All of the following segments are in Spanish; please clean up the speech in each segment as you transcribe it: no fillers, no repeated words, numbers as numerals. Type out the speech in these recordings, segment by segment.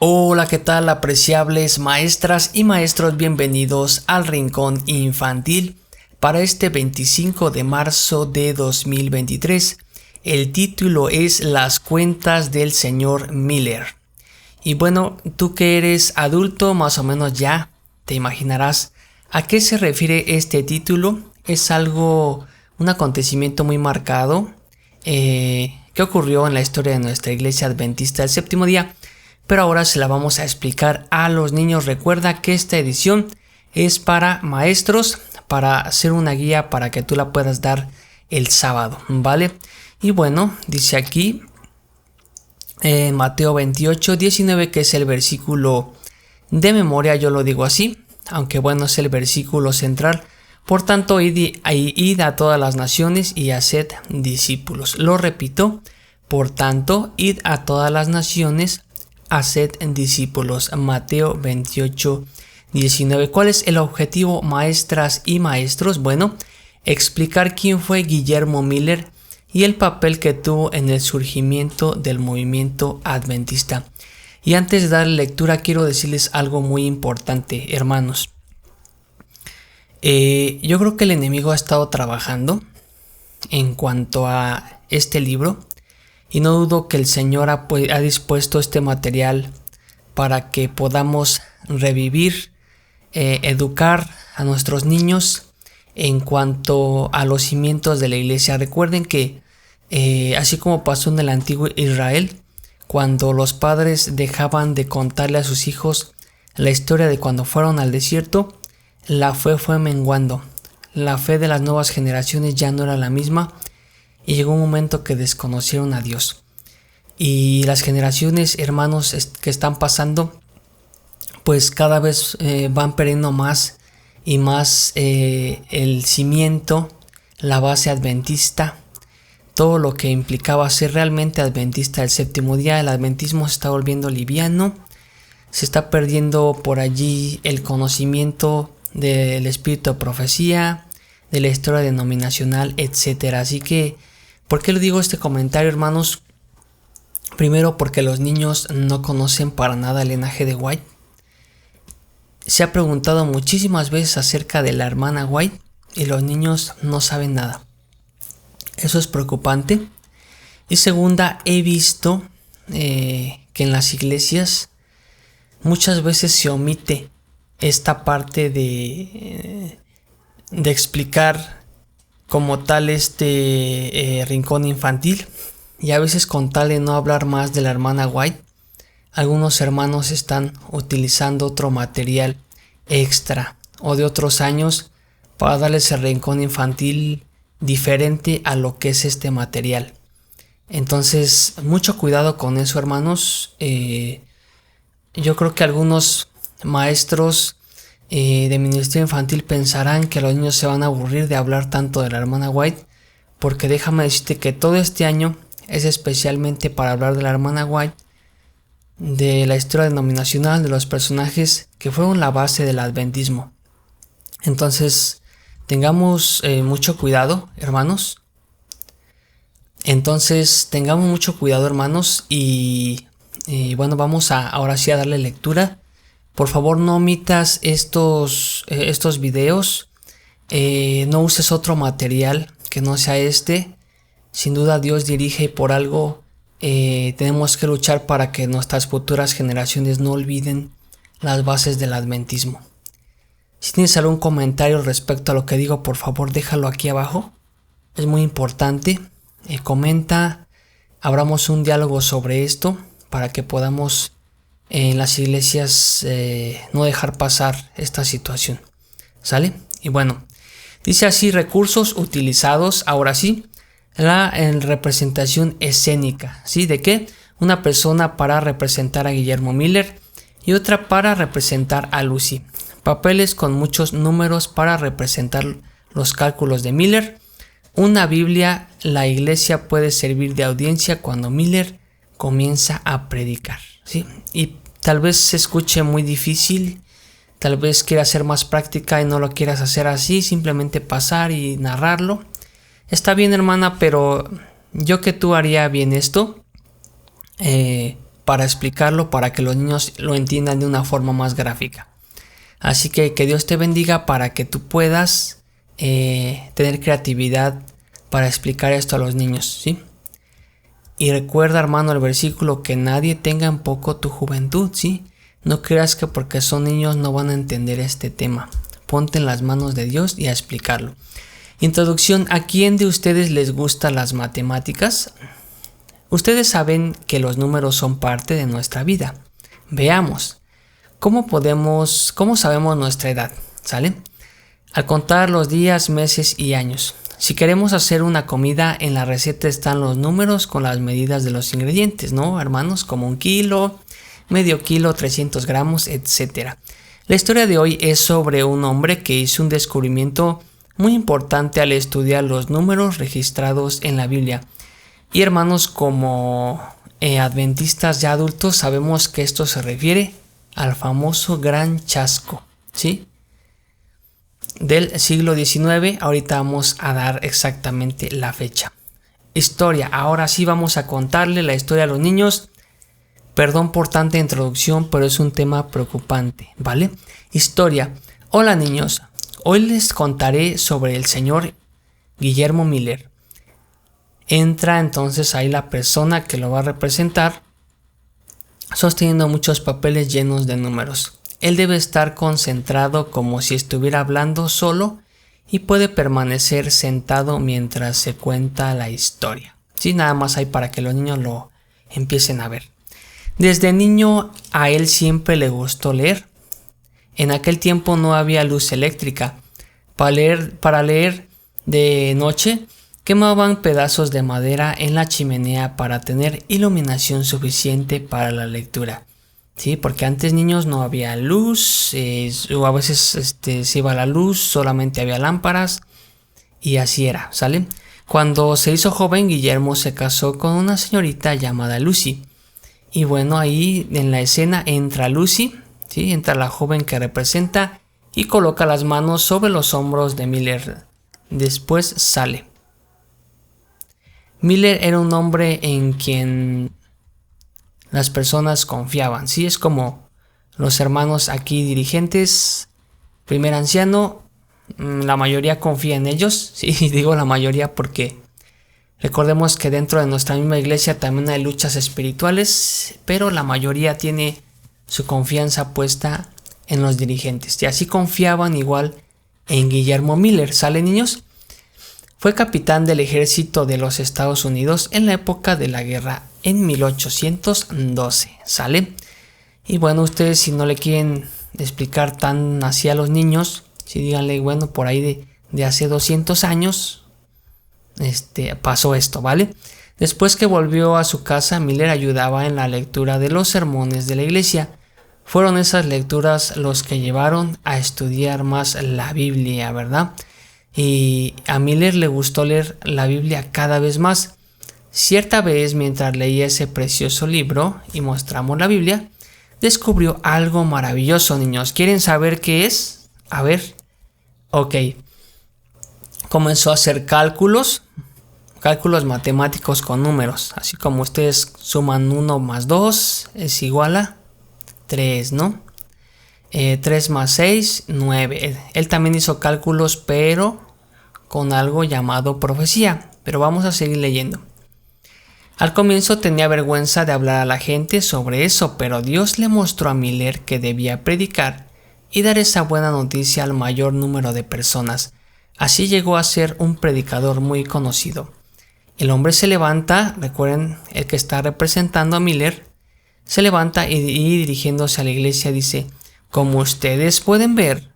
Hola, ¿qué tal, apreciables maestras y maestros? Bienvenidos al Rincón Infantil para este 25 de marzo de 2023. El título es Las cuentas del señor Miller. Y bueno, tú que eres adulto, más o menos ya te imaginarás a qué se refiere este título. Es un acontecimiento muy marcado que ocurrió en la historia de nuestra iglesia adventista del séptimo día. Pero ahora se la vamos a explicar a los niños. Recuerda que esta edición es para maestros, para hacer una guía para que tú la puedas dar el sábado, ¿vale? Y bueno, dice aquí en Mateo 28, 19, que es el versículo de memoria, yo lo digo así, aunque bueno, es el versículo central. Por tanto, id a todas las naciones y haced discípulos. Lo repito, por tanto, id a todas las naciones, haced discípulos. Mateo 28, 19. ¿Cuál es el objetivo, maestras y maestros? Bueno, explicar quién fue Guillermo Miller y el papel que tuvo en el surgimiento del movimiento adventista. Y antes de dar lectura, quiero decirles algo muy importante, hermanos. Yo creo que el enemigo ha estado trabajando en cuanto a este libro. Y no dudo que el Señor ha dispuesto este material para que podamos revivir, educar a nuestros niños en cuanto a los cimientos de la iglesia. Recuerden que así como pasó en el antiguo Israel, cuando los padres dejaban de contarle a sus hijos la historia de cuando fueron al desierto, la fe fue menguando. La fe de las nuevas generaciones ya no era la misma. Y llegó un momento que desconocieron a Dios. Y las generaciones, hermanos, que están pasando, pues cada vez van perdiendo más y más el cimiento, la base adventista, todo lo que implicaba ser realmente adventista del séptimo día. El adventismo se está volviendo liviano, se está perdiendo por allí el conocimiento del espíritu de profecía, de la historia denominacional, etc. Así que, ¿por qué le digo este comentario, hermanos? Primero, porque los niños no conocen para nada el linaje de White. Se ha preguntado muchísimas veces acerca de la hermana White y los niños no saben nada. Eso es preocupante. Y segunda, he visto que en las iglesias muchas veces se omite esta parte de explicar como tal este rincón infantil, y a veces con tal de no hablar más de la hermana White, algunos hermanos están utilizando otro material extra o de otros años para darles el rincón infantil diferente a lo que es este material. Entonces, mucho cuidado con eso, hermanos. Yo creo que algunos maestros de ministerio infantil pensarán que los niños se van a aburrir de hablar tanto de la hermana White, porque déjame decirte que todo este año es especialmente para hablar de la hermana White, de la historia denominacional, de los personajes que fueron la base del adventismo. Entonces, tengamos mucho cuidado, hermanos. Y bueno, vamos ahora sí a darle lectura. Por favor, no omitas estos videos. No uses otro material que no sea este. Sin duda Dios dirige, y por algo tenemos que luchar para que nuestras futuras generaciones no olviden las bases del adventismo. Si tienes algún comentario respecto a lo que digo, por favor déjalo aquí abajo. Es muy importante. Comenta, abramos un diálogo sobre esto para que podamos en las iglesias no dejar pasar esta situación. ¿Sale? Y bueno, dice así: recursos utilizados, ahora sí, en representación escénica. ¿Sí? ¿De qué? Una persona para representar a Guillermo Miller y otra para representar a Lucy. Papeles con muchos números para representar los cálculos de Miller. Una Biblia. La iglesia puede servir de audiencia cuando Miller comienza a predicar. ¿Sí? Y tal vez se escuche muy difícil, tal vez quieras hacer más práctica y no lo quieras hacer así, simplemente pasar y narrarlo. Está bien, hermana, pero yo que tú haría bien esto. para explicarlo, para que los niños lo entiendan de una forma más gráfica. Así que Dios te bendiga para que tú puedas tener creatividad para explicar esto a los niños, ¿sí? Y recuerda, hermano, el versículo, que nadie tenga en poco tu juventud, ¿sí? No creas que porque son niños no van a entender este tema. Ponte en las manos de Dios y a explicarlo. Introducción: ¿a quién de ustedes les gustan las matemáticas? Ustedes saben que los números son parte de nuestra vida. Veamos, ¿cómo sabemos nuestra edad? ¿Sale? Al contar los días, meses y años. Si queremos hacer una comida, en la receta están los números con las medidas de los ingredientes, ¿no, hermanos? Como 1 kilo, medio kilo, 300 gramos, etc. La historia de hoy es sobre un hombre que hizo un descubrimiento muy importante al estudiar los números registrados en la Biblia. Y hermanos, como adventistas ya adultos, sabemos que esto se refiere al famoso gran chasco, ¿sí? Del siglo XIX. Ahorita vamos a dar exactamente la fecha. Historia. Ahora sí vamos a contarle la historia a los niños. Perdón por tanta introducción, pero es un tema preocupante, ¿vale? Historia. Hola niños, hoy les contaré sobre el señor Guillermo Miller. Entra entonces ahí la persona que lo va a representar, sosteniendo muchos papeles llenos de números. Él debe estar concentrado como si estuviera hablando solo y puede permanecer sentado mientras se cuenta la historia. Sí, nada más hay para que los niños lo empiecen a ver. Desde niño a él siempre le gustó leer. En aquel tiempo no había luz eléctrica. Para leer de noche quemaban pedazos de madera en la chimenea para tener iluminación suficiente para la lectura. Sí, porque antes, niños, no había luz, o a veces se iba la luz, solamente había lámparas y así era, ¿sale? Cuando se hizo joven, Guillermo se casó con una señorita llamada Lucy. Y bueno, ahí en la escena entra Lucy, ¿sí? Entra la joven que representa y coloca las manos sobre los hombros de Miller. Después sale. Miller era un hombre en quien las personas confiaban, ¿sí? Es como los hermanos aquí dirigentes, primer anciano, la mayoría confía en ellos, sí, digo la mayoría porque recordemos que dentro de nuestra misma iglesia también hay luchas espirituales, pero la mayoría tiene su confianza puesta en los dirigentes, y así confiaban igual en Guillermo Miller. ¿Sale, niños? Fue capitán del ejército de los Estados Unidos en la época de la guerra en 1812, ¿sale? Y bueno, ustedes, si no le quieren explicar tan así a los niños, si díganle, bueno, por ahí de hace 200 años pasó esto, ¿vale? Después que volvió a su casa, Miller ayudaba en la lectura de los sermones de la iglesia. Fueron esas lecturas los que llevaron a estudiar más la Biblia, ¿verdad? Y a Miller le gustó leer la Biblia cada vez más. Cierta vez, mientras leía ese precioso libro y mostramos la Biblia, descubrió algo maravilloso, niños. ¿Quieren saber qué es? A ver. Ok. Comenzó a hacer cálculos matemáticos con números. Así como ustedes suman 1 más 2 es igual a 3, ¿no? 3 más 6, 9. Él también hizo cálculos, pero con algo llamado profecía. Pero vamos a seguir leyendo. Al comienzo tenía vergüenza de hablar a la gente sobre eso, pero Dios le mostró a Miller que debía predicar y dar esa buena noticia al mayor número de personas. Así llegó a ser un predicador muy conocido. El hombre se levanta, recuerden, el que está representando a Miller, se levanta y dirigiéndose a la iglesia dice: como ustedes pueden ver,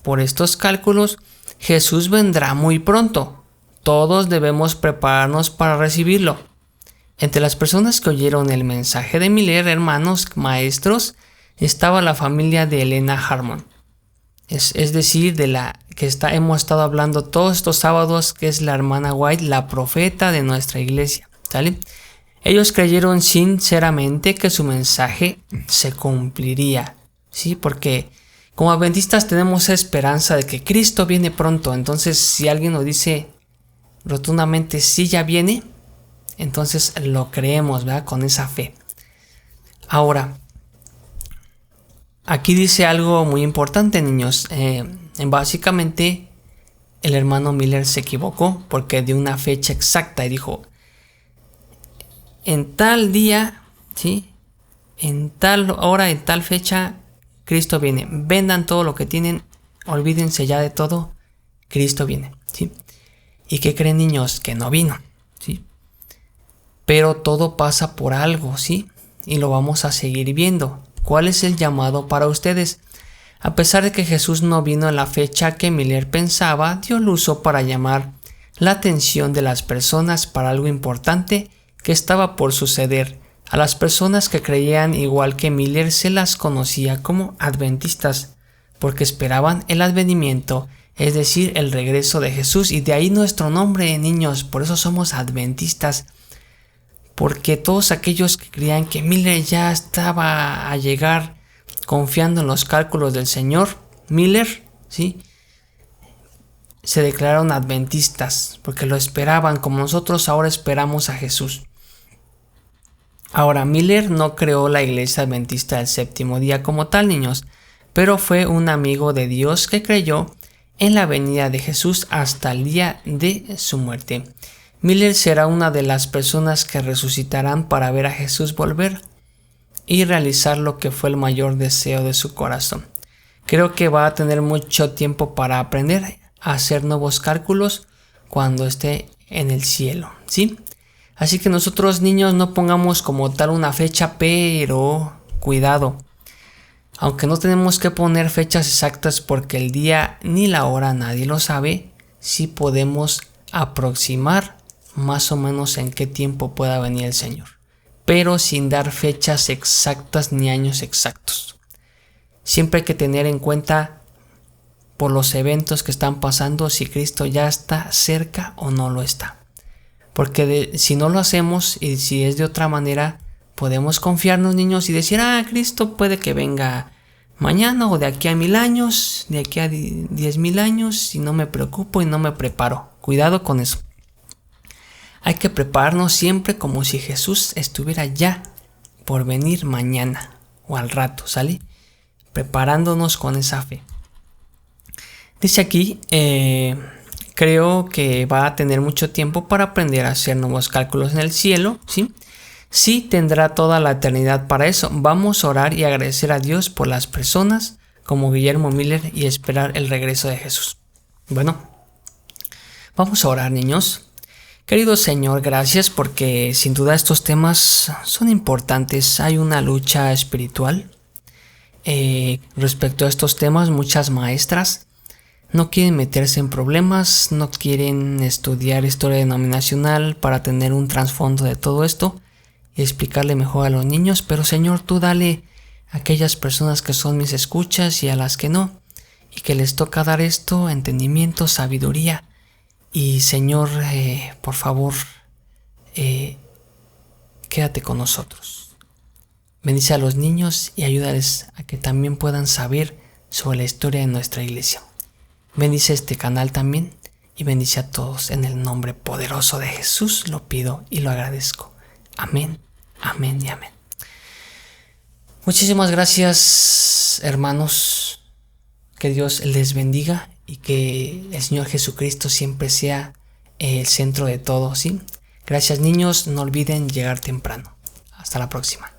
por estos cálculos, Jesús vendrá muy pronto. Todos debemos prepararnos para recibirlo. Entre las personas que oyeron el mensaje de Miller, hermanos maestros, estaba la familia de Elena Harmon. Es decir, de la que hemos estado hablando todos estos sábados, que es la hermana White, la profeta de nuestra iglesia, ¿sale? Ellos creyeron sinceramente que su mensaje se cumpliría, ¿sí? Porque como adventistas tenemos esperanza de que Cristo viene pronto. Entonces, si alguien nos dice rotundamente sí ya viene, entonces lo creemos, ¿verdad? Con esa fe. Ahora, aquí dice algo muy importante, niños. Básicamente, el hermano Miller se equivocó porque dio una fecha exacta y dijo, en tal día, ¿sí? En tal hora, en tal fecha, Cristo viene. Vendan todo lo que tienen, olvídense ya de todo, Cristo viene, ¿sí? ¿Y qué creen, niños? Que no vino, ¿sí? Pero todo pasa por algo, ¿sí? Y lo vamos a seguir viendo. ¿Cuál es el llamado para ustedes? A pesar de que Jesús no vino en la fecha que Miller pensaba, Dios lo usó para llamar la atención de las personas para algo importante que estaba por suceder. A las personas que creían igual que Miller se las conocía como adventistas, porque esperaban el advenimiento, es decir, el regreso de Jesús, y de ahí nuestro nombre, niños. Por eso somos adventistas, porque todos aquellos que creían que Miller ya estaba a llegar confiando en los cálculos del señor Miller, ¿sí?, se declararon adventistas, porque lo esperaban como nosotros ahora esperamos a Jesús. Ahora, Miller no creó la iglesia adventista del séptimo día como tal, niños, pero fue un amigo de Dios que creyó en la venida de Jesús hasta el día de su muerte. Miller será una de las personas que resucitarán para ver a Jesús volver y realizar lo que fue el mayor deseo de su corazón. Creo que va a tener mucho tiempo para aprender a hacer nuevos cálculos cuando esté en el cielo, ¿sí? Así que nosotros, niños, no pongamos como tal una fecha, pero cuidado. Aunque no tenemos que poner fechas exactas porque el día ni la hora nadie lo sabe, sí podemos aproximar más o menos en qué tiempo pueda venir el Señor, pero sin dar fechas exactas ni años exactos. Siempre hay que tener en cuenta por los eventos que están pasando si Cristo ya está cerca o no lo está. Porque si no lo hacemos y si es de otra manera, podemos confiarnos, niños, y decir, Cristo puede que venga mañana o de aquí a 1000 años, de aquí a 10,000 años, y no me preocupo y no me preparo. Cuidado con eso. Hay que prepararnos siempre como si Jesús estuviera ya por venir mañana o al rato, ¿sale? Preparándonos con esa fe. Dice aquí, creo que va a tener mucho tiempo para aprender a hacer nuevos cálculos en el cielo, ¿sí? Sí, tendrá toda la eternidad para eso. Vamos a orar y agradecer a Dios por las personas como Guillermo Miller y esperar el regreso de Jesús. Bueno, vamos a orar, niños. Querido Señor, gracias porque sin duda estos temas son importantes. Hay una lucha espiritual respecto a estos temas. Muchas maestras no quieren meterse en problemas, no quieren estudiar historia denominacional para tener un trasfondo de todo esto y explicarle mejor a los niños. Pero Señor, tú dale a aquellas personas que son mis escuchas y a las que no, y que les toca dar esto, entendimiento, sabiduría. Y Señor, por favor, quédate con nosotros. Bendice a los niños y ayúdales a que también puedan saber sobre la historia de nuestra iglesia. Bendice este canal también y bendice a todos. En el nombre poderoso de Jesús lo pido y lo agradezco. Amén, amén y amén. Muchísimas gracias, hermanos. Que Dios les bendiga y que el Señor Jesucristo siempre sea el centro de todo, ¿sí? Gracias, niños. No olviden llegar temprano. Hasta la próxima.